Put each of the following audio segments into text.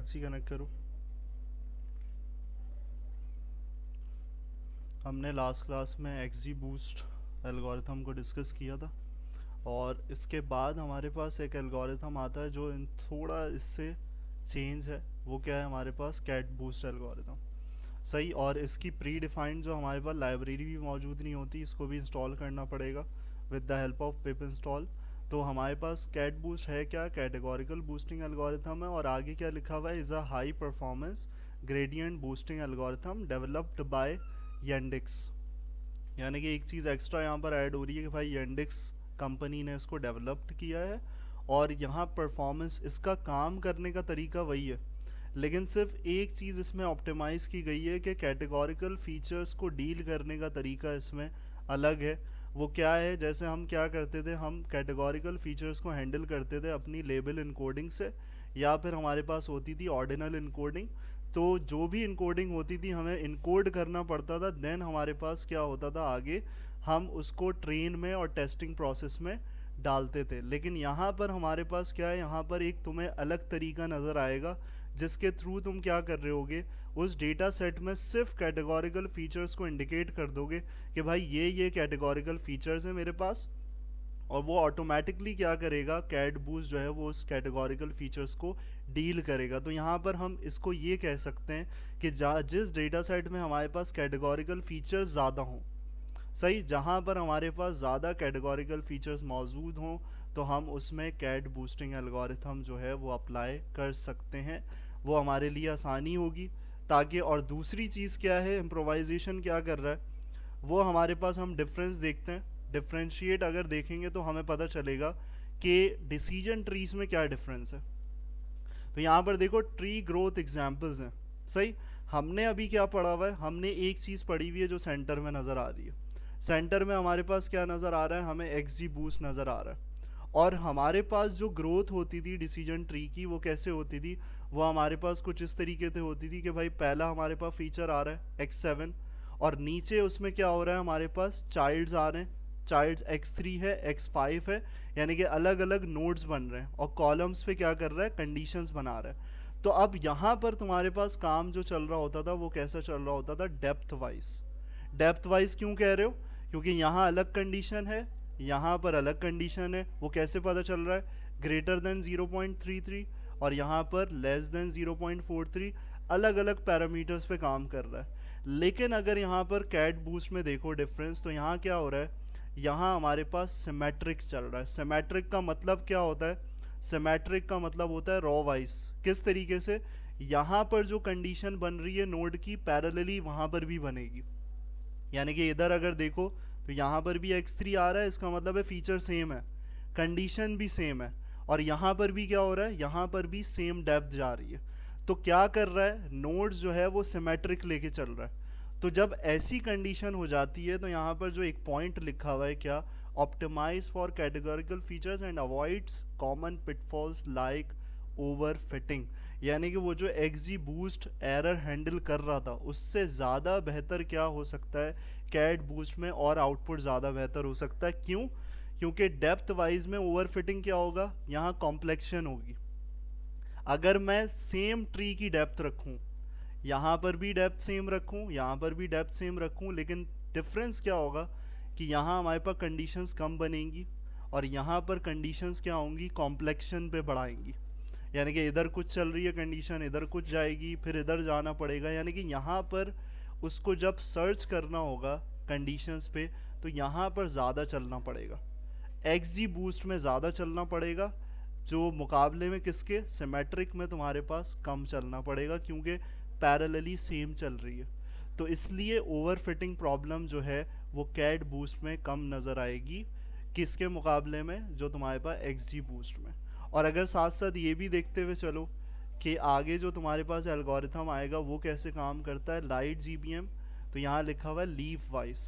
Proxy connect करो। हमने last class में एक्सजी बूस्ट एल्गोरिथम को डिस्कस किया था और इसके बाद हमारे पास एक एल्गोरिथम आता है जो इन थोड़ा इससे चेंज है। वो क्या है हमारे पास? Cat boost algorithm. सही। और इसकी प्री डिफाइंड जो हमारे पास लाइब्रेरी भी मौजूद नहीं होती, इसको भी इंस्टॉल करना पड़ेगा with the help of pip install. तो हमारे पास कैट बूस्ट है क्या? कैटेगोरिकल बूस्टिंग एल्गोरिथम है। और आगे क्या लिखा हुआ है? Is a high performance gradient boosting algorithm developed by Yandex. यानी कि एक चीज़ एक्स्ट्रा यहाँ पर ऐड हो रही है कि भाई येंडिक्स कंपनी ने इसको डेवलप्ड किया है और यहाँ परफॉर्मेंस, इसका काम करने का तरीका वही है, लेकिन सिर्फ एक चीज़ इसमें ऑप्टिमाइज की गई है कि कैटेगोरिकल फीचर्स को डील करने का तरीका इसमें अलग है। वो क्या है? जैसे हम क्या करते थे, हम कैटेगोरिकल फीचर्स को हैंडल करते थे अपनी लेबल इनकोडिंग से, या फिर हमारे पास होती थी ऑर्डिनल इनकोडिंग। तो जो भी इनकोडिंग होती थी हमें इनकोड करना पड़ता था, देन हमारे पास क्या होता था आगे, हम उसको ट्रेन में और टेस्टिंग प्रोसेस में डालते थे। लेकिन यहाँ पर हमारे पास क्या है? यहाँ पर एक तुम्हें अलग तरीका नज़र आएगा जिसके थ्रू तुम क्या कर रहे होगे, उस डेटा सेट में सिर्फ कैटेगोरिकल फीचर्स को इंडिकेट कर दोगे कि भाई ये कैटेगोरिकल फीचर्स हैं मेरे पास, और वो ऑटोमेटिकली क्या करेगा, कैट बूस्ट जो है वो उस कैटेगोरिकल फीचर्स को डील करेगा। तो यहाँ पर हम इसको ये कह सकते हैं कि जिस डेटा सेट में हमारे पास कैटेगोरिकल फीचर्स ज़्यादा हों, सही, जहाँ पर हमारे पास ज़्यादा कैटेगोरिकल फीचर्स मौजूद हों, तो हम उसमें कैट बूस्टिंग एल्गोरिथम जो है वो अप्लाई कर सकते हैं। वो हमारे लिए आसानी होगी ताकि, और दूसरी चीज़ क्या है, इम्प्रोवाइजेशन क्या कर रहा है वो हमारे पास, हम डिफरेंस देखते हैं। डिफ्रेंशिएट अगर देखेंगे तो हमें पता चलेगा कि डिसीजन ट्रीज में क्या डिफरेंस है। तो यहाँ पर देखो ट्री ग्रोथ एग्जाम्पल्स हैं। सही। हमने अभी क्या पढ़ा हुआ है? हमने एक चीज़ पढ़ी हुई है जो सेंटर में नज़र आ रही है। सेंटर में हमारे पास क्या नज़र आ रहा है? हमें एक्स जी बूस्ट नज़र आ रहा है। और हमारे पास जो ग्रोथ होती थी डिसीजन ट्री की, वो कैसे होती थी? वो हमारे पास कुछ इस तरीके से होती थी कि भाई पहला हमारे पास फीचर आ रहा है x7, और नीचे उसमें क्या हो रहा है, हमारे पास चाइल्ड्स आ रहे हैं। चाइल्ड्स x3 है, x5 है, यानी कि अलग अलग नोड्स बन रहे हैं, और कॉलम्स पे क्या कर रहा है, कंडीशंस बना रहा है। तो अब यहाँ पर तुम्हारे पास काम जो चल रहा होता था वो कैसा चल रहा होता था? Depth wise. डेप्थ वाइज क्यों कह रहे हो? क्योंकि यहाँ अलग कंडीशन है, यहाँ पर अलग कंडीशन है। वो कैसे पता चल रहा है? ग्रेटर देन 0.33 और यहाँ पर लेस देन 0.43, अलग अलग पैरामीटर्स पे काम कर रहा है। लेकिन अगर यहाँ पर कैट बूस्ट में देखो डिफरेंस, तो यहाँ क्या हो रहा है, यहाँ हमारे पास सिमेट्रिक चल रहा है। सिमेट्रिक का मतलब क्या होता है? सिमेट्रिक का मतलब होता है रॉ वाइज। किस तरीके से? यहाँ पर जो कंडीशन बन रही है नोड की, पैरेलली वहाँ पर भी बनेगी। यानी कि इधर अगर देखो तो यहाँ पर भी x3 आ रहा है, इसका मतलब है फीचर सेम है, कंडीशन भी सेम है, और यहाँ पर भी क्या हो रहा है, यहाँ पर भी सेम डेप्थ जा रही है। तो क्या कर रहा है, नोड्स जो है वो सिमेट्रिक लेके चल रहा है। तो जब ऐसी कंडीशन हो जाती है तो यहाँ पर जो एक पॉइंट लिखा हुआ है क्या, optimise for categorical features and avoids common pitfalls like overfitting. यानी कि वो जो एक्सजी बूस्ट एरर हैंडल कर रहा था उससे ज़्यादा बेहतर क्या हो सकता है, कैट बूस्ट में, और आउटपुट ज़्यादा बेहतर हो सकता है। क्यों? क्योंकि डेप्थ वाइज में ओवर फिटिंग क्या होगा, यहाँ कॉम्प्लेक्शन होगी। अगर मैं सेम ट्री की डेप्थ रखूँ, यहाँ पर भी डेप्थ सेम रखूँ, यहाँ पर भी डेप्थ सेम रखूँ, लेकिन डिफरेंस क्या होगा कि यहाँ हमारे पास कंडीशंस कम बनेंगी और यहाँ पर कंडीशंस क्या होंगी, कॉम्प्लेक्शन पे बढ़ाएंगी। यानी कि इधर कुछ चल रही है कंडीशन, इधर कुछ जाएगी, फिर इधर जाना पड़ेगा। यानी कि यहाँ पर उसको जब सर्च करना होगा कंडीशंस पे, तो यहाँ पर ज़्यादा चलना पड़ेगा, एक्सजी बूस्ट में ज़्यादा चलना पड़ेगा, जो मुकाबले में किसके, सिमेट्रिक में तुम्हारे पास कम चलना पड़ेगा, क्योंकि पैरेलली सेम चल रही है। तो इसलिए ओवर फिटिंग प्रॉब्लम जो है वो कैट बूस्ट में कम नज़र आएगी, किसके मुकाबले में, जो तुम्हारे पास एक्सजी बूस्ट में। और अगर साथ साथ ये भी देखते हुए चलो कि आगे जो तुम्हारे पास एल्गोरिथम आएगा वो कैसे काम करता है, लाइट जीबीएम। तो यहाँ लिखा हुआ है लीफ वाइज।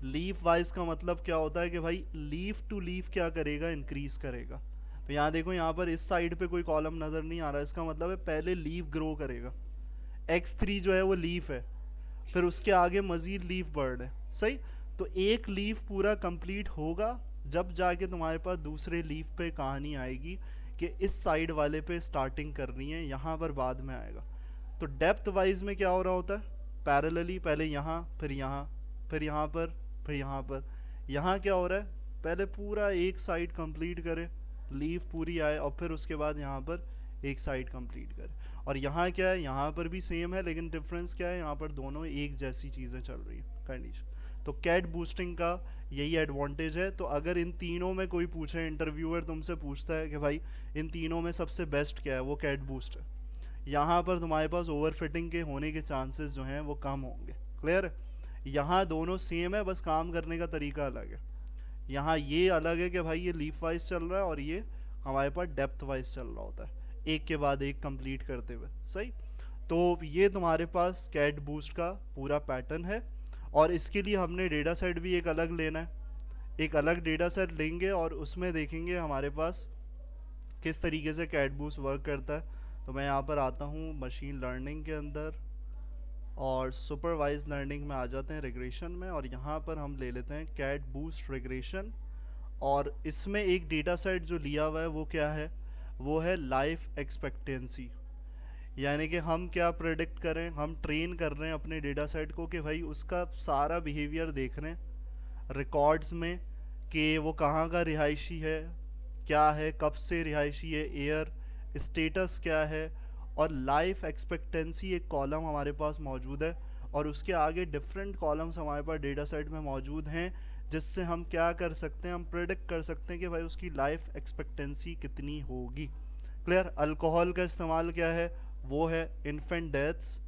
लीफ वाइज का मतलब क्या होता है कि भाई लीफ टू लीफ क्या करेगा, इंक्रीज करेगा। तो यहाँ देखो, यहाँ पर इस साइड पे कोई कॉलम नज़र नहीं आ रहा है, इसका मतलब है पहले लीफ ग्रो करेगा, x3 जो है वो लीफ है, फिर उसके आगे मजीद लीफ बर्ड है। सही। तो एक लीफ पूरा कंप्लीट होगा जब जाके तुम्हारे पास दूसरे लीफ पे कहानी आएगी कि इस साइड वाले पे स्टार्टिंग करनी है, यहाँ पर बाद में आएगा। तो डेप्थ वाइज में क्या हो रहा होता है, पैरेलली पहले यहाँ, फिर यहाँ, फिर यहाँ पर, फिर यहाँ पर। यहाँ क्या हो रहा है, पहले पूरा एक साइड कंप्लीट करे, लीव पूरी आए, और फिर उसके बाद यहाँ पर एक साइड कंप्लीट करे। और यहाँ क्या है, यहाँ पर भी सेम है, लेकिन डिफरेंस क्या है, यहाँ पर दोनों एक जैसी चीज़ें चल रही है कंडीशन। तो कैट बूस्टिंग का यही एडवांटेज है। तो अगर इन तीनों में कोई पूछे, इंटरव्यूअर तुमसे पूछता है कि भाई इन तीनों में सबसे बेस्ट क्या है, वो कैट बूस्ट है। यहाँ पर तुम्हारे पास ओवरफिटिंग के होने के चांसेस जो हैं वो कम होंगे। क्लियर है? यहाँ दोनों सेम है, बस काम करने का तरीका अलग है। यहाँ ये अलग है कि भाई ये लीफ वाइज चल रहा है, और ये हमारे पास डेप्थ वाइज चल रहा होता है, एक के बाद एक कंप्लीट करते हुए। सही। तो ये तुम्हारे पास कैट बूस्ट का पूरा पैटर्न है। और इसके लिए हमने डेटा सेट भी एक अलग लेना है, एक अलग डेटा सेट लेंगे और उसमें देखेंगे हमारे पास किस तरीके से कैट बूस्ट वर्क करता है। तो मैं यहाँ पर आता हूँ मशीन लर्निंग के अंदर, और सुपरवाइज लर्निंग में आ जाते हैं रिग्रेशन में, और यहाँ पर हम ले लेते हैं कैट बूस्ट रिग्रेशन। और इसमें एक डेटा सेट जो लिया हुआ है वो क्या है, वो है लाइफ एक्सपेक्टेंसी। यानी कि हम क्या प्रेडिक्ट करें, हम ट्रेन कर रहे हैं अपने डेटा सेट को कि भाई उसका सारा बिहेवियर देख रहे हैं रिकॉर्ड्स में, कि वो कहाँ का रिहायशी है, क्या है, कब से रिहायशी है, एयर स्टेटस क्या है। और लाइफ एक्सपेक्टेंसी एक कॉलम हमारे पास मौजूद है, और उसके आगे डिफरेंट कॉलम्स हमारे पास डेटा सेट में मौजूद हैं, जिससे हम क्या कर सकते हैं, हम प्रेडिक्ट कर सकते हैं कि भाई उसकी लाइफ एक्सपेक्टेंसी कितनी होगी। क्लियर? अल्कोहल का इस्तेमाल क्या है, वो है इन्फेंट डेथ्स,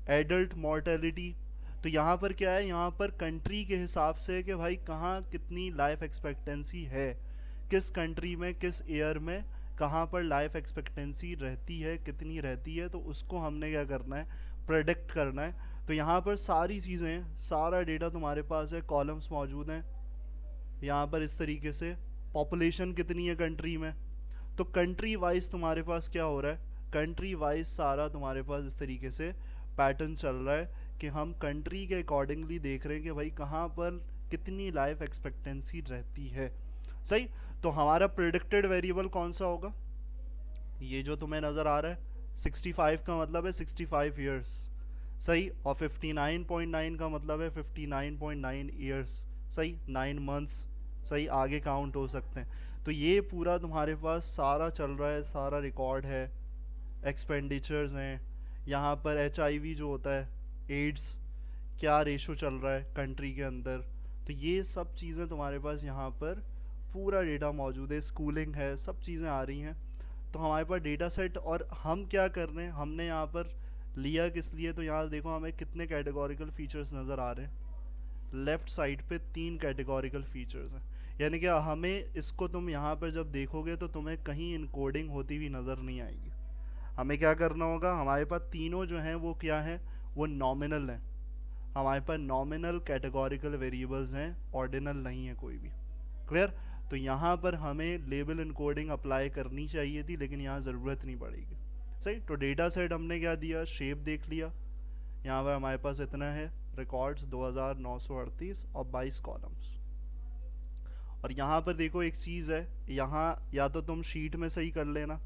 एडल्ट मॉर्टेलिटी। तो यहाँ पर क्या है, यहाँ पर कंट्री के हिसाब से कि भाई कहाँ कितनी लाइफ एक्सपेक्टेंसी है, किस कंट्री में, किस ईयर में कहाँ पर लाइफ एक्सपेक्टेंसी रहती है, कितनी रहती है, तो उसको हमने क्या करना है, प्रेडिक्ट करना है। तो यहाँ पर सारी चीज़ें, सारा डेटा तुम्हारे पास है, कॉलम्स मौजूद हैं यहाँ पर इस तरीके से। पॉपुलेशन कितनी है कंट्री में, तो कंट्री वाइज तुम्हारे पास क्या हो रहा है, कंट्री वाइज सारा तुम्हारे पास इस तरीके से पैटर्न चल रहा है कि हम कंट्री के अकॉर्डिंगली देख रहे हैं कि भाई कहाँ पर कितनी लाइफ एक्सपेक्टेंसी रहती है। सही। तो हमारा प्रिडिक्टेड वेरिएबल कौन सा होगा, ये जो तुम्हें नज़र आ रहा है 65 का मतलब है 65 ईयर्स। सही। और 59.9 का मतलब है 59.9 ईयर्स। सही। 9 मंथ्स। सही। आगे काउंट हो सकते हैं। तो ये पूरा तुम्हारे पास सारा चल रहा है, सारा रिकॉर्ड है, एक्सपेंडिचर्स हैं, यहाँ पर HIV जो होता है, एड्स, क्या रेशो चल रहा है कंट्री के अंदर। तो ये सब चीज़ें तुम्हारे पास यहाँ पर पूरा डेटा मौजूद है, स्कूलिंग है, सब चीज़ें आ रही हैं। तो हमारे पास डेटा सेट, और हम क्या कर रहे हैं, हमने यहाँ पर लिया किस लिए, तो यहाँ देखो हमें कितने कैटेगोरिकल फीचर्स नज़र आ रहे हैं। लेफ़्ट साइड पे 3 कैटेगोरिकल फीचर्स हैं, यानी कि हमें इसको तुम यहाँ पर जब देखोगे तो तुम्हें कहीं इनकोडिंग होती हुई नज़र नहीं आएगी। हमें क्या करना होगा, हमारे पास तीनों जो हैं वो क्या हैं, वो नॉमिनल हैं। हमारे पास नॉमिनल कैटेगोरिकल वेरिएबल्स हैं, ऑर्डिनल नहीं है कोई भी। क्लियर? तो यहाँ पर हमें लेबल इनकोडिंग अप्लाई करनी चाहिए थी, लेकिन यहाँ ज़रूरत नहीं पड़ेगी। सही। तो डेटा सेट हमने क्या दिया, शेप देख लिया, यहाँ पर हमारे पास इतना है, रिकॉर्ड्स 2938 और 22 कॉलम्स। और यहाँ पर देखो एक चीज़ है, यहाँ या तो तुम शीट में सही कर लेना,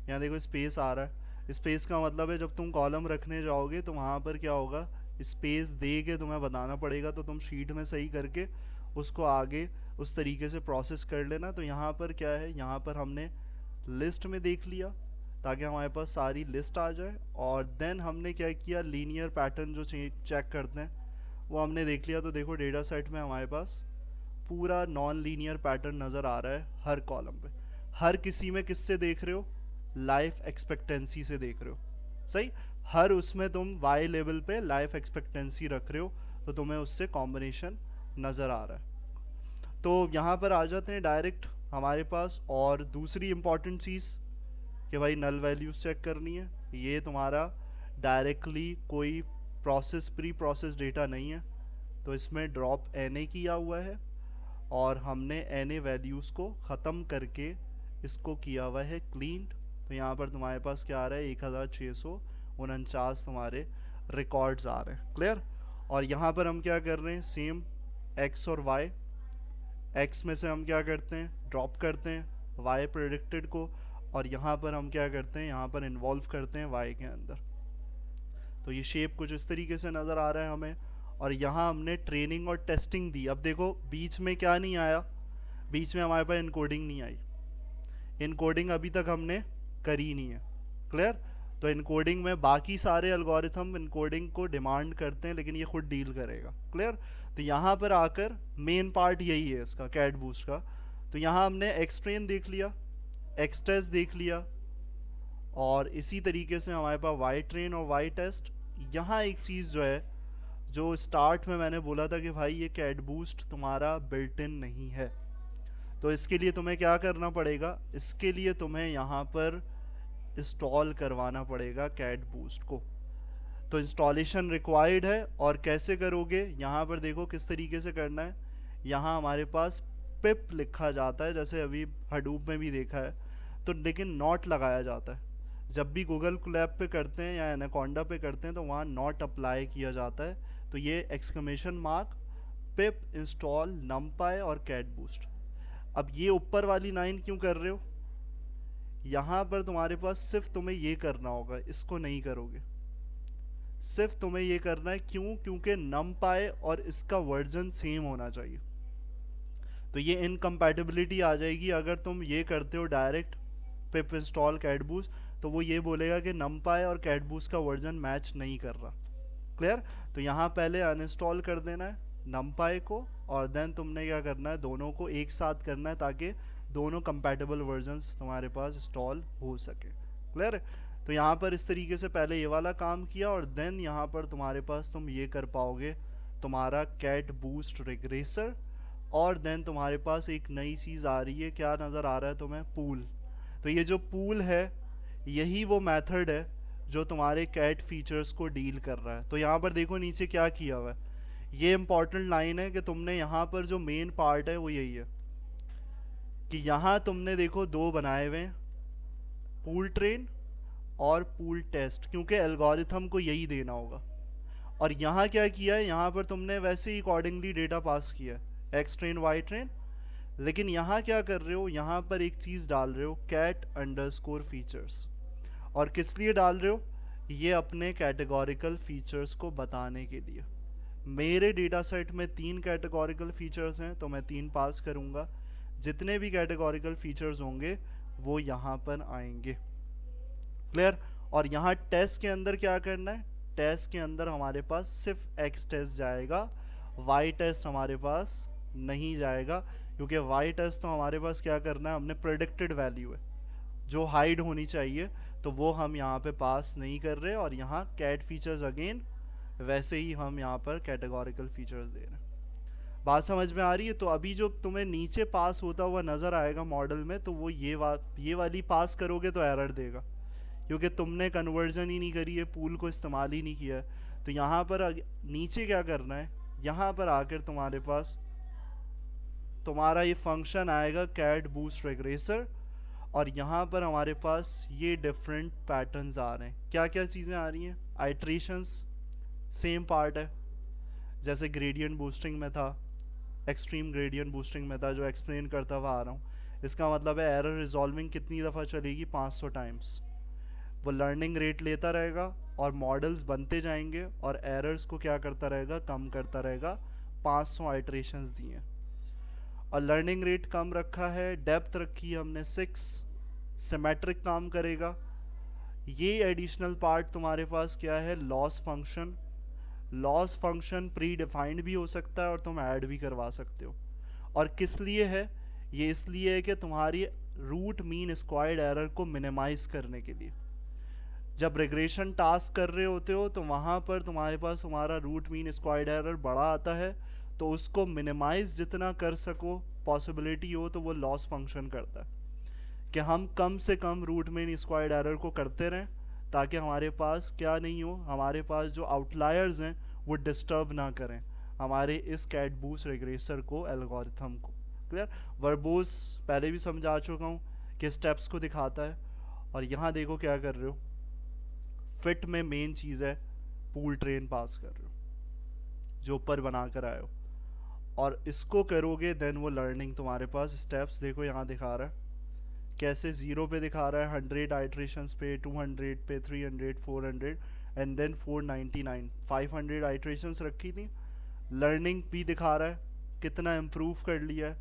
यहाँ देखो स्पेस आ रहा है, स्पेस का मतलब है जब तुम कॉलम रखने जाओगे तो वहाँ पर क्या होगा, स्पेस दे के तुम्हें बताना पड़ेगा, तो तुम शीट में सही करके उसको आगे उस तरीके से प्रोसेस कर लेना। तो यहाँ पर क्या है, यहाँ पर हमने लिस्ट में देख लिया ताकि हमारे पास सारी लिस्ट आ जाए, और देन हमने क्या किया, लीनियर पैटर्न जो चेक करते हैं वो हमने देख लिया। तो देखो डेटा सेट में हमारे पास पूरा नॉन लीनियर पैटर्न नज़र आ रहा है हर कॉलम पे। हर किसी में किससे देख रहे हो, लाइफ एक्सपेक्टेंसी से देख रहे हो। सही। हर उसमें तुम वाई लेवल पे लाइफ एक्सपेक्टेंसी रख रहे हो, तो तुम्हें उससे कॉम्बिनेशन नज़र आ रहा है। तो यहाँ पर आ जाते हैं डायरेक्ट हमारे पास, और दूसरी इम्पॉर्टेंट चीज़ कि भाई नल वैल्यूज़ चेक करनी है। ये तुम्हारा डायरेक्टली कोई प्री प्रोसेस डेटा नहीं है, तो इसमें ड्रॉप NA किया हुआ है, और हमने NA वैल्यूज़ को ख़त्म करके इसको किया हुआ है क्लीन। तो यहाँ पर तुम्हारे पास क्या आ रहा है, 1649 तुम्हारे रिकॉर्ड्स आ रहे हैं। क्लियर? और यहाँ पर हम क्या कर रहे हैं, सेम x और y, x में से हम क्या करते हैं, ड्रॉप करते हैं y प्रेडिक्टेड को, और यहाँ पर हम क्या करते हैं, यहाँ पर इन्वॉल्व करते हैं y के अंदर। तो ये शेप कुछ इस तरीके से नज़र आ रहा है हमें। और यहाँ हमने ट्रेनिंग और टेस्टिंग दी। अब देखो बीच में क्या नहीं आया, बीच में हमारे पास इनकोडिंग नहीं आई। इनकोडिंग अभी तक हमने करी नहीं है। क्लियर? तो इनकोडिंग में बाकी सारे एल्गोरिथम इनकोडिंग को डिमांड करते हैं, लेकिन ये खुद डील करेगा। क्लियर? तो यहाँ पर आकर मेन पार्ट यही है इसका, कैट बूस्ट का। तो यहाँ हमने एक्स ट्रेन देख लिया, एक्स टेस्ट देख लिया, और इसी तरीके से हमारे पास वाई ट्रेन और वाई टेस्ट। यहाँ एक चीज़ जो है, जो स्टार्ट में मैंने बोला था कि भाई ये कैट बूस्ट तुम्हारा बिल्ट इन नहीं है, तो इसके लिए तुम्हें क्या करना पड़ेगा, इसके लिए तुम्हें यहाँ पर इंस्टॉल करवाना पड़ेगा कैट बूस्ट को। तो इंस्टॉलेशन रिक्वायर्ड है, और कैसे करोगे, यहाँ पर देखो किस तरीके से करना है। यहाँ हमारे पास पिप लिखा जाता है, जैसे अभी हडूप में भी देखा है, तो लेकिन नॉट लगाया जाता है। जब भी गूगल कोलैब पे करते हैं या एनाकोंडा पे करते हैं तो वहाँ नॉट अप्लाई किया जाता है। तो ये एक्सक्लेमेशन मार्क पिप इंस्टॉल नमपाई और कैट बूस्ट। अब ये ऊपर वाली लाइन क्यों कर रहे हो, यहाँ पर तुम्हारे पास सिर्फ तुम्हें ये करना होगा, इसको नहीं करोगे। सिर्फ तुम्हें ये करना है, क्यों? क्योंकि नमपाई और इसका वर्जन सेम होना चाहिए। तो ये इनकम्पैटिबिलिटी आ जाएगी अगर तुम ये करते हो direct pip install cat boost, तो वो ये बोलेगा कि नमपाई और कैट बूस्ट का वर्जन मैच नहीं कर रहा। क्लियर? तो यहाँ पहले अनइंस्टॉल कर देना है नमपाई को, और देन तुमने क्या करना है, दोनों को एक साथ करना है ताकि दोनों कंपैटिबल वर्जन्स तुम्हारे पास इंस्टॉल हो सके। क्लियर? तो यहाँ पर इस तरीके से पहले ये वाला काम किया, और देन यहाँ पर तुम्हारे पास तुम ये कर पाओगे तुम्हारा कैट बूस्ट रिग्रेसर। और देन तुम्हारे पास एक नई चीज़ आ रही है, क्या नज़र आ रहा है तुम्हें, पूल। तो ये जो पूल है यही वो मेथड है जो तुम्हारे कैट फीचर्स को डील कर रहा है। तो यहाँ पर देखो नीचे क्या किया हुआ है, ये इंपॉर्टेंट लाइन है कि तुमने यहाँ पर जो मेन पार्ट है वो यही है कि यहाँ तुमने देखो दो बनाए हुए हैं, पूल ट्रेन और पूल टेस्ट, क्योंकि एल्गोरिथम को यही देना होगा। और यहाँ क्या किया है, यहाँ पर तुमने वैसे ही अकॉर्डिंगली डेटा पास किया है, एक्स ट्रेन वाई ट्रेन, लेकिन यहाँ क्या कर रहे हो, यहाँ पर एक चीज़ डाल रहे हो, कैट अंडरस्कोर फीचर्स। और किस लिए डाल रहे हो, ये अपने कैटेगोरिकल फीचर्स को बताने के लिए। मेरे डेटा सेट में 3 कैटेगोरिकल फीचर्स हैं, तो मैं 3 पास करूँगा। जितने भी कैटेगोरिकल फीचर्स होंगे वो यहाँ पर आएंगे। क्लियर? और यहाँ टेस्ट के अंदर क्या करना है, टेस्ट के अंदर हमारे पास सिर्फ एक्स टेस्ट जाएगा, वाई टेस्ट हमारे पास नहीं जाएगा, क्योंकि वाई टेस्ट तो हमारे पास क्या करना है, हमने प्रेडिक्टेड वैल्यू है जो हाइड होनी चाहिए, तो वो हम यहाँ पे पास नहीं कर रहे। और यहाँ कैट फीचर्स अगेन वैसे ही हम यहाँ पर कैटेगोरिकल फीचर्स दे रहे हैं। बात समझ में आ रही है? तो अभी जो तुम्हें नीचे पास होता हुआ नज़र आएगा मॉडल में, तो वो ये वाली पास करोगे तो एरर देगा, क्योंकि तुमने कन्वर्जन ही नहीं करी है, पूल को इस्तेमाल ही नहीं किया है। तो यहाँ पर नीचे क्या करना है, यहाँ पर आकर तुम्हारे पास तुम्हारा ये फंक्शन आएगा कैट बूस्ट रिग्रेसर, और यहाँ पर हमारे पास ये डिफरेंट पैटर्न्स आ रहे हैं। क्या क्या चीज़ें आ रही हैं, आइट्रेशंस सेम पार्ट है, जैसे ग्रेडियंट बूस्टिंग में था, एक्सट्रीम ग्रेडियंट बूस्टिंग में था, जो एक्सप्लेन करता हुआ आ रहा हूँ। इसका मतलब है एरर रिजॉल्विंग कितनी दफ़ा चलेगी, 500 टाइम्स। वो लर्निंग रेट लेता रहेगा और मॉडल्स बनते जाएंगे और एरर्स को क्या करता रहेगा, कम करता रहेगा। 500 आइट्रेशंस दिए, और लर्निंग रेट कम रखा है, डेप्थ रखी है हमने 6, सिमेट्रिक काम करेगा। ये एडिशनल पार्ट तुम्हारे पास क्या है, loss function. Loss function pre defined भी हो सकता है और तुम ऐड भी करवा सकते हो। और किस लिए है, ये इसलिए है कि तुम्हारी रूट मीन स्क्वायर्ड एरर को मिनिमाइज करने के लिए। जब रिग्रेशन टास्क कर रहे होते हो तो वहाँ पर तुम्हारे पास तुम्हारा रूट मीन स्क्वायर्ड एरर बड़ा आता है, तो उसको मिनिमाइज जितना कर सको पॉसिबिलिटी हो, तो वो लॉस फंक्शन करता है कि हम कम से कम रूट मीन स्क्वायर्ड एरर को करते रहें, ताकि हमारे पास क्या नहीं हो, हमारे पास जो आउटलायर्स हैं वो डिस्टर्ब ना करें हमारे इस कैट बूस्ट रिग्रेसर को, एल्गोरिथम को। क्लियर? वर्बोस पहले भी समझा चुका हूँ कि स्टेप्स को दिखाता है। और यहाँ देखो क्या कर रहे हो, फिट में मेन चीज़ है पूल ट्रेन पास कर रहे हो जो ऊपर बना कर आए हो, और इसको करोगे देन वो लर्निंग तुम्हारे पास स्टेप्स देखो यहाँ दिखा रहा है कैसे 0 पे दिखा रहा है, 100 आइट्रेशंस पे, 200 पे, 300, 400 एंड देन 499, 500 आइट्रेशंस रखी थी। लर्निंग भी दिखा रहा है कितना इम्प्रूव कर लिया है,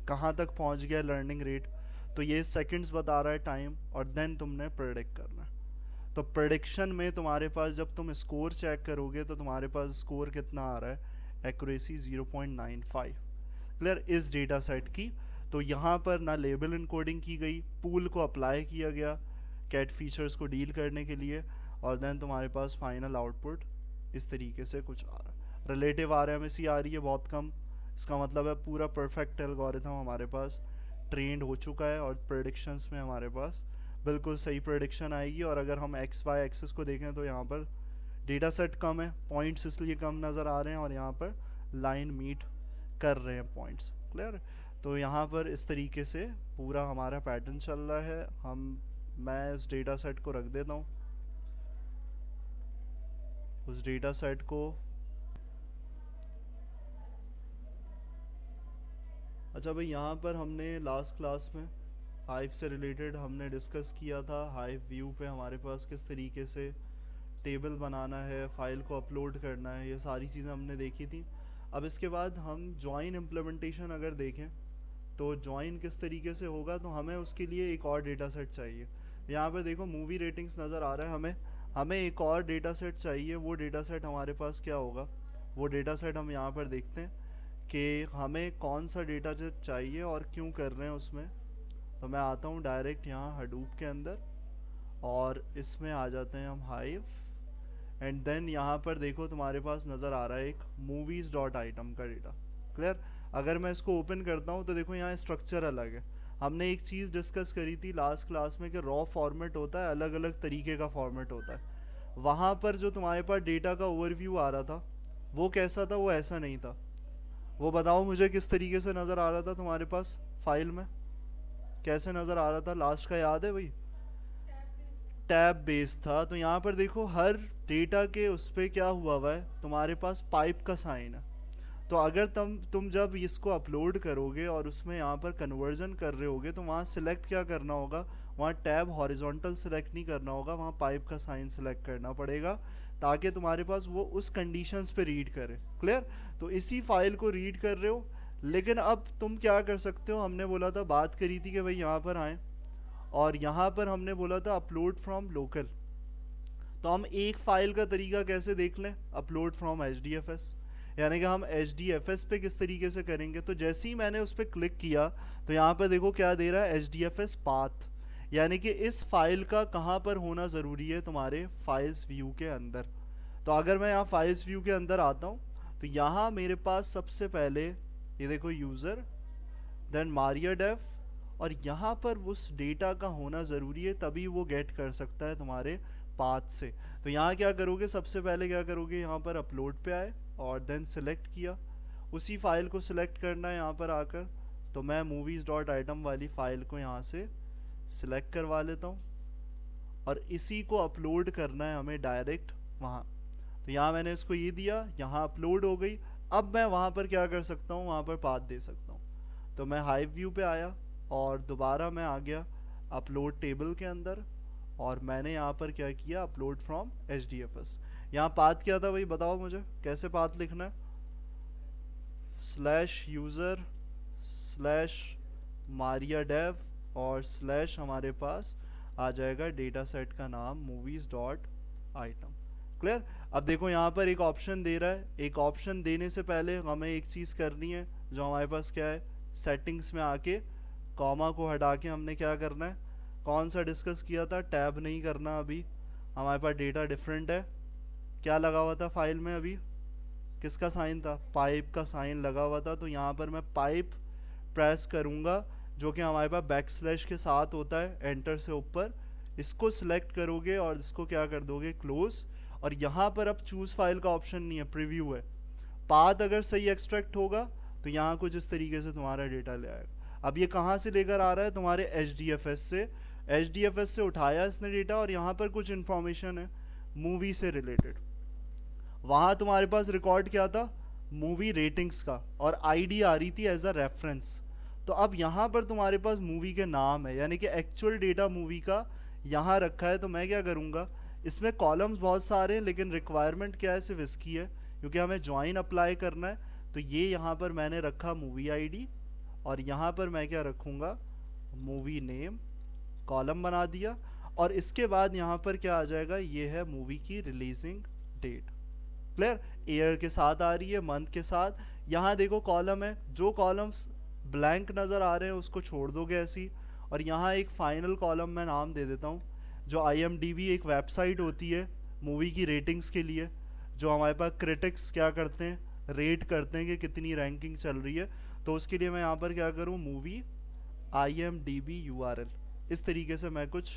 कहाँ तक पहुँच गया लर्निंग रेट। तो ये सेकंड्स बता रहा है टाइम, और देन तुमने प्रेडिक्ट करना है। तो प्रेडिक्शन में तुम्हारे पास जब तुम स्कोर चेक करोगे तो तुम्हारे पास स्कोर कितना आ रहा है, एक्यूरेसी 0.95। क्लियर इस डेटा सेट की। तो यहाँ पर ना लेबल इनकोडिंग की गई, पूल को अप्लाई किया गया कैट फीचर्स को डील करने के लिए, और देन तुम्हारे पास फाइनल आउटपुट इस तरीके से कुछ आ रहा है। रिलेटिव आरएमएसई आ रही है बहुत कम, इसका मतलब है पूरा परफेक्ट एल्गोरिथम हमारे पास ट्रेंड हो चुका है, और प्रेडिक्शंस में हमारे पास बिल्कुल सही प्रेडिक्शन आएगी। और अगर हम एक्स वाई एक्सिस को देखें तो यहाँ पर डेटा सेट कम है, पॉइंट्स इसलिए कम नज़र आ रहे हैं, और यहाँ पर लाइन मीट कर रहे हैं पॉइंट्स। क्लियर। तो यहाँ पर इस तरीके से पूरा हमारा पैटर्न चल रहा है। मैं इस डेटा सेट को रख देता हूँ, उस डेटा सेट को। अच्छा भाई, यहाँ पर हमने लास्ट क्लास में हाइव से रिलेटेड हमने डिस्कस किया था। हाइव व्यू पे हमारे पास किस तरीके से टेबल बनाना है, फाइल को अपलोड करना है, ये सारी चीज़ें हमने देखी थी। अब इसके बाद हम जॉइन इम्प्लीमेंटेशन अगर देखें तो जॉइन किस तरीके से होगा, तो हमें उसके लिए एक और डेटा सेट चाहिए। यहाँ पर देखो मूवी रेटिंग्स नज़र आ रहा है, हमें एक और डेटा सेट चाहिए। वो डेटा सेट हमारे पास क्या होगा, वो डेटा सेट हम यहाँ पर देखते हैं कि हमें कौन सा डेटा सेट चाहिए और क्यों कर रहे हैं उसमें। तो मैं आता हूँ डायरेक्ट यहाँ हडूप के अंदर, और इसमें आ जाते हैं हम हाइव, एंड देन यहाँ पर देखो तुम्हारे पास नज़र आ रहा है एक मूवीज़ डॉट आइटम का डेटा। क्लियर। अगर मैं इसको ओपन करता हूँ तो देखो यहाँ स्ट्रक्चर अलग है। हमने एक चीज़ डिस्कस करी थी लास्ट क्लास में कि रॉ फॉर्मेट होता है, अलग अलग तरीके का फॉर्मेट होता है। वहाँ पर जो तुम्हारे पास डेटा का ओवरव्यू आ रहा था वो कैसा था, वो ऐसा नहीं था। वो बताओ मुझे किस तरीके से नज़र आ रहा था तुम्हारे पास फाइल में, कैसे नज़र आ रहा था, लास्ट का याद है भाई? टैब बेस्ड था। तो यहाँ पर देखो हर डेटा के उस पर क्या हुआ है, तुम्हारे पास पाइप का साइन है। तो अगर तुम जब इसको अपलोड करोगे और उसमें यहाँ पर कन्वर्जन कर रहे होगे तो वहाँ सिलेक्ट क्या करना होगा, वहाँ टैब हॉरिजॉन्टल सिलेक्ट नहीं करना होगा, वहाँ पाइप का साइन सिलेक्ट करना पड़ेगा, ताकि तुम्हारे पास वो उस कंडीशंस पे रीड करे। क्लियर। तो इसी फाइल को रीड कर रहे हो, लेकिन अब तुम क्या कर सकते हो, हमने बोला था, बात करी थी कि भाई यहाँ पर आए, और यहाँ पर हमने बोला था अपलोड फ्रॉम लोकल। तो हम एक फाइल का तरीका कैसे देख लें, अपलोड फ्रॉम HDFS, यानी कि हम HDFS पे किस तरीके से करेंगे। तो जैसे ही मैंने उस पर क्लिक किया तो यहाँ पर देखो क्या दे रहा है, HDFS पाथ, यानी कि इस फाइल का कहाँ पर होना ज़रूरी है, तुम्हारे फाइल्स व्यू के अंदर। तो अगर मैं यहाँ फाइल्स व्यू के अंदर आता हूँ तो यहाँ मेरे पास सबसे पहले ये देखो यूज़र, देन मारिया डेफ, और यहाँ पर उस डेटा का होना ज़रूरी है, तभी वो गेट कर सकता है तुम्हारे पाथ से। तो यहाँ क्या करोगे, सबसे पहले क्या करोगे, यहाँ पर अपलोड पे आए और देन सिलेक्ट किया, उसी फाइल को सिलेक्ट करना है यहाँ पर आकर। तो मैं मूवीज़ डॉट आइटम वाली फ़ाइल को यहाँ से सिलेक्ट करवा लेता हूँ, और इसी को अपलोड करना है हमें डायरेक्ट वहाँ। तो यहाँ मैंने इसको ये दिया, यहाँ अपलोड हो गई। अब मैं वहाँ पर क्या कर सकता हूँ, वहाँ पर पाथ दे सकता हूँ। तो मैं हाइव व्यू पे आया और दोबारा मैं आ गया अपलोड टेबल के अंदर, और मैंने यहाँ पर क्या किया, अपलोड फ्रॉम HDFS। यहाँ पाथ क्या था भाई, बताओ मुझे कैसे पाथ लिखना है, slash user slash Maria dev और स्लैश हमारे पास आ जाएगा डेटा सेट का नाम मूवीज़ डॉट आइटम। क्लियर। अब देखो यहाँ पर एक ऑप्शन दे रहा है, एक ऑप्शन देने से पहले हमें एक चीज़ करनी है, जो हमारे पास क्या है, सेटिंग्स में आके कॉमा को हटा के हमने क्या करना है, कौन सा डिस्कस किया था, टैब नहीं करना। अभी हमारे पास डेटा डिफरेंट है, क्या लगा हुआ था फाइल में, अभी किसका साइन था, पाइप का साइन लगा हुआ था। तो यहाँ पर मैं पाइप प्रेस करूँगा, जो कि हमारे पास बैक स्लैश के साथ होता है, एंटर से ऊपर इसको सिलेक्ट करोगे और इसको क्या कर दोगे, क्लोज। और यहाँ पर अब चूज़ फाइल का ऑप्शन नहीं है, प्रीव्यू है। पाथ अगर सही एक्सट्रैक्ट होगा तो यहाँ कुछ इस तरीके से तुम्हारा डेटा ले आएगा। अब ये कहाँ से लेकर आ रहा है, तुम्हारे HDFS से। HDFS से उठाया इसने डेटा, और यहाँ पर कुछ इन्फॉर्मेशन है मूवी से रिलेटेड। वहाँ तुम्हारे पास रिकॉर्ड क्या था, मूवी रेटिंग्स का, और ID आ रही थी एज अ रेफरेंस। तो अब यहाँ पर तुम्हारे पास मूवी के नाम है, यानी कि एक्चुअल डेटा मूवी का यहाँ रखा है। तो मैं क्या करूँगा, इसमें कॉलम्स बहुत सारे हैं लेकिन रिक्वायरमेंट क्या है, सिर्फ इसकी है, क्योंकि हमें ज्वाइन अप्लाई करना है। तो ये यहाँ पर मैंने रखा मूवी आईडी, और यहाँ पर मैं क्या रखूँगा, मूवी नेम, कॉलम बना दिया। और इसके बाद यहाँ पर क्या आ जाएगा, ये है मूवी की रिलीजिंग डेट। क्लियर, ईयर के साथ आ रही है, मंथ के साथ। यहाँ देखो कॉलम है, जो कॉलम्स ब्लैंक नज़र आ रहे हैं उसको छोड़ दोगे ऐसी। और यहाँ एक फाइनल कॉलम मैं नाम दे देता हूँ, जो IMDb एक वेबसाइट होती है मूवी की रेटिंग्स के लिए, जो हमारे पास क्रिटिक्स क्या करते हैं, रेट करते हैं कि कितनी रैंकिंग चल रही है। तो उसके लिए मैं यहाँ पर क्या करूँ, मूवी IMDb URL, इस तरीके से मैं कुछ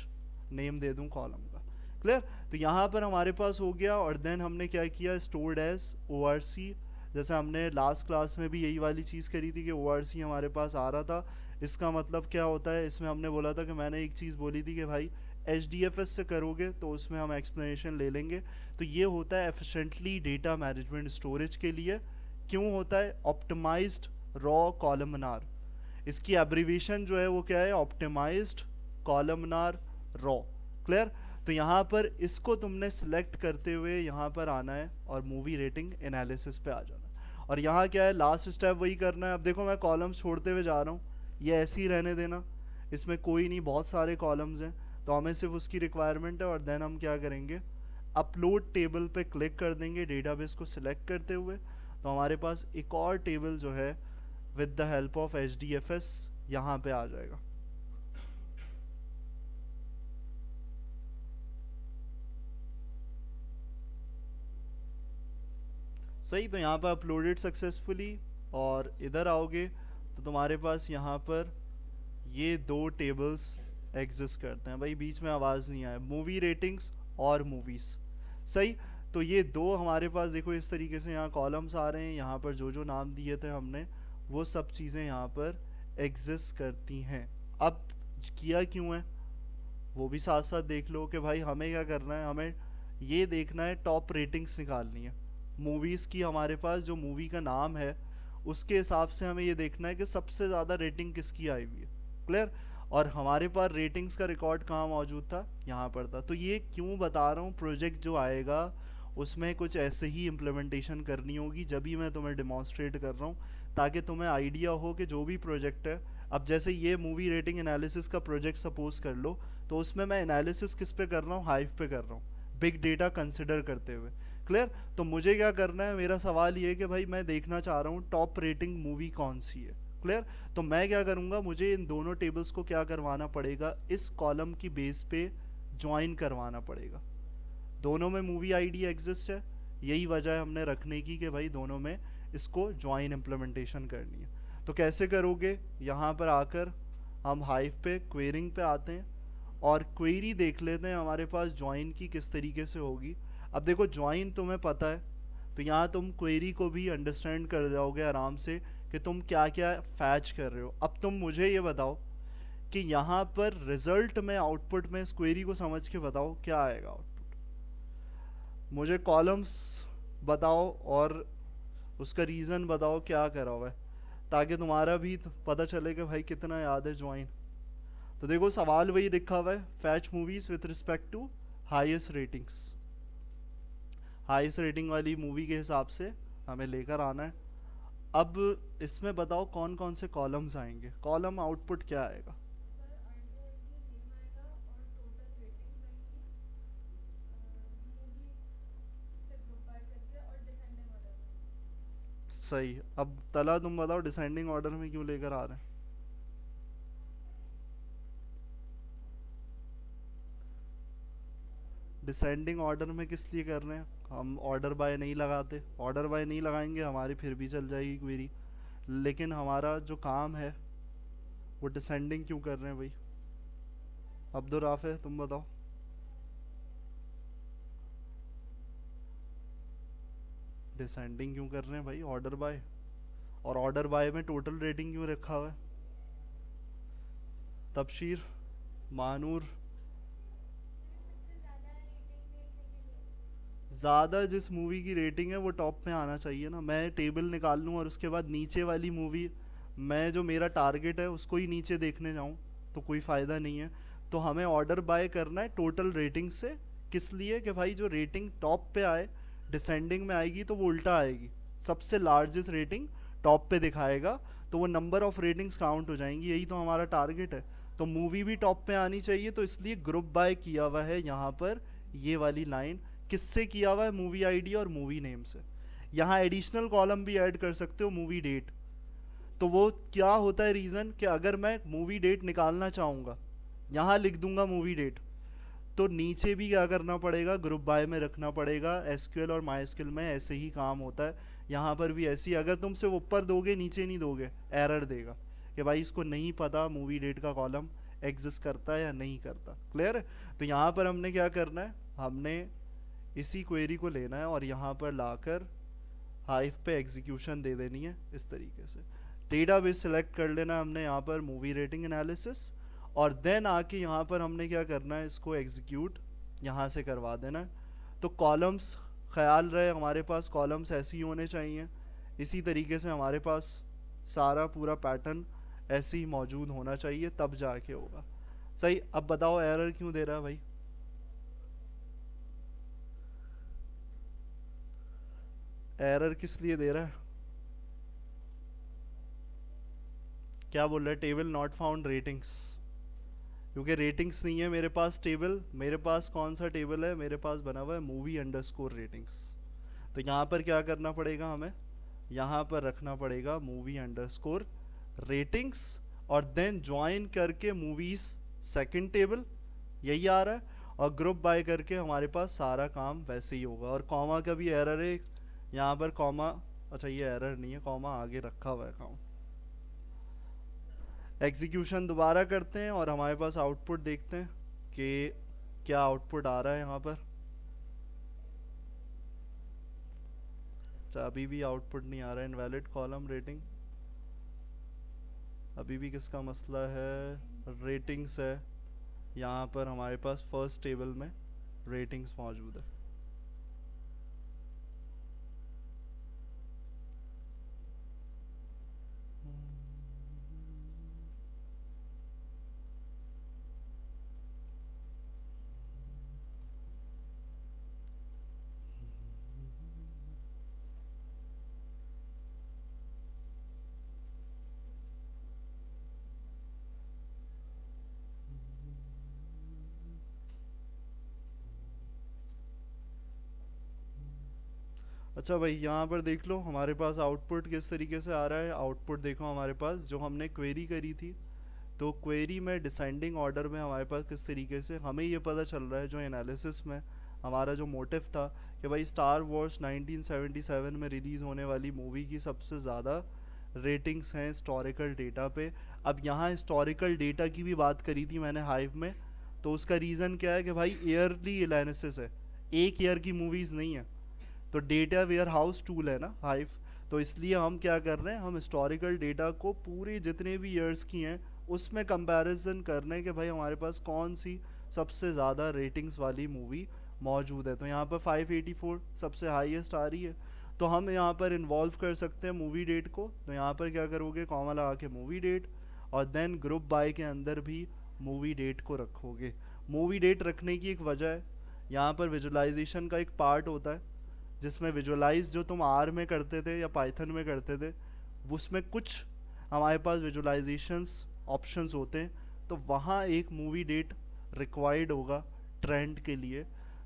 नेम दे दूँ कॉलम का। क्लियर, तो यहाँ पर हमारे पास हो गया। और देन हमने क्या किया, स्टोर्ड एज ORC, जैसे हमने लास्ट क्लास में भी यही वाली चीज़ करी थी कि ORC हमारे पास आ रहा था। इसका मतलब क्या होता है, इसमें हमने बोला था कि मैंने एक चीज़ बोली थी कि भाई HDFS से करोगे तो उसमें हम एक्सप्लेनेशन ले लेंगे। तो ये होता है एफिशिएंटली डेटा मैनेजमेंट स्टोरेज के लिए। क्यों होता है, ऑप्टिमाइज्ड रॉ कॉलमनार, इसकी एब्रीविएशन जो है वो क्या है, ऑप्टिमाइज्ड कॉलमनार रॉ। क्लियर, तो यहाँ पर इसको तुमने सिलेक्ट करते हुए यहाँ पर आना है और मूवी रेटिंग एनालिसिस पे आ जाना है। और यहाँ क्या है, लास्ट स्टेप वही करना है। अब देखो मैं कॉलम्स छोड़ते हुए जा रहा हूँ, ये ऐसे ही रहने देना, इसमें कोई नहीं, बहुत सारे कॉलम्स हैं, तो हमें सिर्फ उसकी रिक्वायरमेंट है। और देन हम क्या करेंगे, अपलोड टेबल पे क्लिक कर देंगे डेटाबेस को सिलेक्ट करते हुए। तो हमारे पास एक और टेबल जो है with the help of HDFS यहाँ पे आ जाएगा। सही, तो यहाँ पर अपलोडेड सक्सेसफुली। और इधर आओगे तो तुम्हारे पास यहाँ पर ये दो टेबल्स एग्जिस्ट करते हैं। भाई बीच में आवाज़ नहीं आए, मूवी रेटिंग्स और मूवीज़। सही, तो ये दो हमारे पास देखो इस तरीके से यहाँ कॉलम्स आ रहे हैं, यहाँ पर जो जो नाम दिए थे हमने वो सब चीज़ें यहाँ पर एग्जिस्ट करती हैं। अब किया क्यों है वो भी साथ साथ देख लो कि भाई हमें क्या करना है, हमें ये देखना है, टॉप रेटिंग्स निकालनी है मूवीज़ की। हमारे पास जो मूवी का नाम है उसके हिसाब से हमें ये देखना है कि सबसे ज़्यादा रेटिंग किसकी आई हुई है। क्लियर, और हमारे पास रेटिंग्स का रिकॉर्ड कहाँ मौजूद था, यहाँ पर था। तो ये क्यों बता रहा हूँ, प्रोजेक्ट जो आएगा उसमें कुछ ऐसे ही इम्प्लीमेंटेशन करनी होगी, जब भी मैं तुम्हें डिमॉन्स्ट्रेट कर रहा हूँ, ताकि तुम्हें आइडिया हो कि जो भी प्रोजेक्ट है। अब जैसे ये मूवी रेटिंग एनालिसिस का प्रोजेक्ट सपोज कर लो, तो उसमें मैं एनालिसिस किस पे कर रहा हूँ, हाइव पे कर रहा हूँ, बिग डेटा कंसिडर करते हुए। क्लियर, तो मुझे क्या करना है, मेरा सवाल ये है कि भाई मैं देखना चाह रहा हूँ टॉप रेटिंग मूवी कौन सी है। क्लियर, तो मैं क्या करूँगा, मुझे इन दोनों टेबल्स को क्या करवाना पड़ेगा, इस कॉलम की बेस पे ज्वाइन करवाना पड़ेगा। दोनों में मूवी आईडी एग्जिस्ट है, यही वजह है हमने रखने की कि भाई दोनों में इसको ज्वाइन इम्प्लीमेंटेशन करनी है। तो कैसे करोगे, यहाँ पर आकर हम हाइव पे क्वेरिंग पे आते हैं और क्वेरी देख लेते हैं हमारे पास ज्वाइन की किस तरीके से होगी। अब देखो ज्वाइन तुम्हें पता है, तो यहाँ तुम क्वेरी को भी अंडरस्टैंड कर जाओगे आराम से कि तुम क्या क्या फैच कर रहे हो। अब तुम मुझे ये बताओ कि यहाँ पर रिजल्ट में, आउटपुट में इस क्वेरी को समझ के बताओ क्या आएगा आउटपुट। मुझे कॉलम्स बताओ और उसका रीज़न बताओ क्या करा हुआ है, ताकि तुम्हारा भी पता चले कि भाई कितना याद है ज्वाइन। तो देखो सवाल वही लिखा हुआ है, fetch movies with respect to highest ratings. Highest rating वाली मूवी के हिसाब से हमें लेकर आना है। अब इसमें बताओ कौन कौन से कॉलम्स आएंगे, कॉलम आउटपुट क्या आएगा। सही, अब तला तुम बताओ डिसेंडिंग ऑर्डर में क्यों लेकर आ रहे हैं। डिसेंडिंग ऑर्डर में किस लिए कर रहे हैं, हम ऑर्डर बाय नहीं लगाते, ऑर्डर बाय नहीं लगाएंगे हमारी फिर भी चल जाएगी क्वेरी, लेकिन हमारा जो काम है वो डिसेंडिंग क्यों कर रहे हैं भाई। अब्दुल राफे तुम बताओ। डिसेंडिंग क्यों कर रहे हैं भाई, ऑर्डर बाय, और ऑर्डर बाय में टोटल रेटिंग क्यों रखा हुआ है। तबशीर, मानूर, ज़्यादा जिस मूवी की रेटिंग है वो टॉप में आना चाहिए ना। मैं टेबल निकाल लूँ और उसके बाद नीचे वाली मूवी मैं जो मेरा टारगेट है उसको ही नीचे देखने जाऊँ तो कोई फ़ायदा नहीं है। तो हमें ऑर्डर बाय करना है टोटल रेटिंग से। किस लिए? कि भाई जो रेटिंग टॉप पे आए, डिसेंडिंग में आएगी तो वो उल्टा आएगी, सबसे लार्जेस्ट रेटिंग टॉप पे दिखाएगा, तो वो नंबर ऑफ रेटिंग्स काउंट हो जाएंगी। यही तो हमारा टारगेट है। तो मूवी भी टॉप पे आनी चाहिए, तो इसलिए ग्रुप बाय किया हुआ है यहाँ पर ये वाली लाइन। किससे किया हुआ है? मूवी आईडी और मूवी नेम से। यहाँ एडिशनल कॉलम भी ऐड कर सकते हो, मूवी डेट। तो वो क्या होता है रीज़न, कि अगर मैं मूवी डेट निकालना चाहूँगा, यहाँ लिख दूंगा मूवी डेट, तो नीचे भी क्या करना पड़ेगा? ग्रुप बाय में रखना पड़ेगा। एसक्यूएल और माई में ऐसे ही काम होता है। यहाँ पर भी ऐसी, अगर तुम सिर्फ ऊपर दोगे नीचे नहीं दोगे, एरर देगा कि भाई इसको नहीं पता मूवी डेट का कॉलम एग्जिस्ट करता है या नहीं करता। क्लियर है? तो यहाँ पर हमने क्या करना है, हमने इसी क्वेरी को लेना है और यहाँ पर लाकर हाइव पे एग्जीक्यूशन दे देनी है इस तरीके से। डेटाबेस सिलेक्ट कर लेना है हमने यहाँ पर मूवी रेटिंग एनालिसिस, और देन आके यहाँ पर हमने क्या करना है, इसको एग्जीक्यूट यहाँ से करवा देना है। तो कॉलम्स, ख्याल रहे हमारे पास कॉलम्स ऐसे ही होने चाहिए। इसी तरीके से हमारे पास सारा पूरा पैटर्न ऐसे ही मौजूद होना चाहिए, तब जाके होगा सही। अब बताओ एरर क्यों दे रहा है भाई? एरर किस लिए दे रहा है? क्या बोल रहा है? टेबल नॉट फाउंड रेटिंग्स, क्योंकि रेटिंग्स नहीं है मेरे पास टेबल। मेरे पास कौन सा टेबल है? मेरे पास बना हुआ है मूवी अंडरस्कोर रेटिंग्स। तो यहाँ पर क्या करना पड़ेगा हमें? यहाँ पर रखना पड़ेगा मूवी अंडरस्कोर रेटिंग्स, और देन ज्वाइन करके मूवीज सेकंड टेबल, यही आ रहा है। और ग्रुप बाय करके हमारे पास सारा काम वैसे ही होगा। और कॉमा का भी एरर है यहाँ पर, कॉमा, अच्छा ये एरर नहीं है, कॉमा आगे रखा हुआ है काम। एग्जीक्यूशन दोबारा करते हैं और हमारे पास आउटपुट देखते हैं कि क्या आउटपुट आ रहा है यहाँ पर। अच्छा अभी भी आउटपुट नहीं आ रहा है, इनवैलिड कॉलम रेटिंग। अभी भी किसका मसला है? रेटिंग्स है। यहाँ पर हमारे पास फर्स्ट टेबल में रेटिंग्स मौजूद है। अच्छा भाई यहाँ पर देख लो हमारे पास आउटपुट किस तरीके से आ रहा है। आउटपुट देखो हमारे पास जो हमने क्वेरी करी थी, तो क्वेरी में डिसेंडिंग ऑर्डर में हमारे पास किस तरीके से हमें ये पता चल रहा है, जो एनालिसिस में हमारा जो मोटिव था कि भाई स्टार वॉर्स 1977 में रिलीज़ होने वाली मूवी की सबसे ज़्यादा रेटिंग्स हैं हिस्टोरिकल डेटा पे। अब यहाँ हिस्टोरिकल डेटा की भी बात करी थी मैंने हाइव में, तो उसका रीज़न क्या है कि भाई ईयरली एनालिसिस है, एक ईयर की मूवीज़ नहीं है। तो डेटा वेयर हाउस टूल है ना हाइव, तो इसलिए हम क्या कर रहे हैं, हम हिस्टोरिकल डेटा को पूरे जितने भी ईयर्स की हैं उसमें कंपैरिजन कर रहे हैं कि भाई हमारे पास कौन सी सबसे ज़्यादा रेटिंग्स वाली मूवी मौजूद है। तो यहाँ पर 584 सबसे हाईएस्ट आ रही है। तो हम यहाँ पर इन्वॉल्व कर सकते हैं मूवी डेट को। तो यहाँ पर क्या करोगे, कॉमा लगा के मूवी डेट, और देन ग्रुप बाय के अंदर भी मूवी डेट को रखोगे। मूवी डेट रखने की एक वजह है, यहाँ पर विजुअलाइजेशन का एक पार्ट होता है जिसमें विजुअलाइज जो तुम आर में करते थे या पाइथन में करते थे, उसमें कुछ हमारे पास विजुअलाइजेशंस ऑप्शंस होते हैं, तो वहाँ एक मूवी डेट रिक्वायर्ड होगा ट्रेंड के लिए।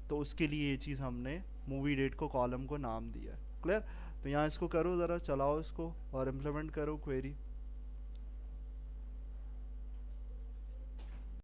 तो उसके लिए ये चीज़ हमने मूवी डेट को कॉलम को नाम दिया है। क्लियर? तो यहाँ इसको करो ज़रा, चलाओ इसको और इम्प्लीमेंट करो क्वेरी।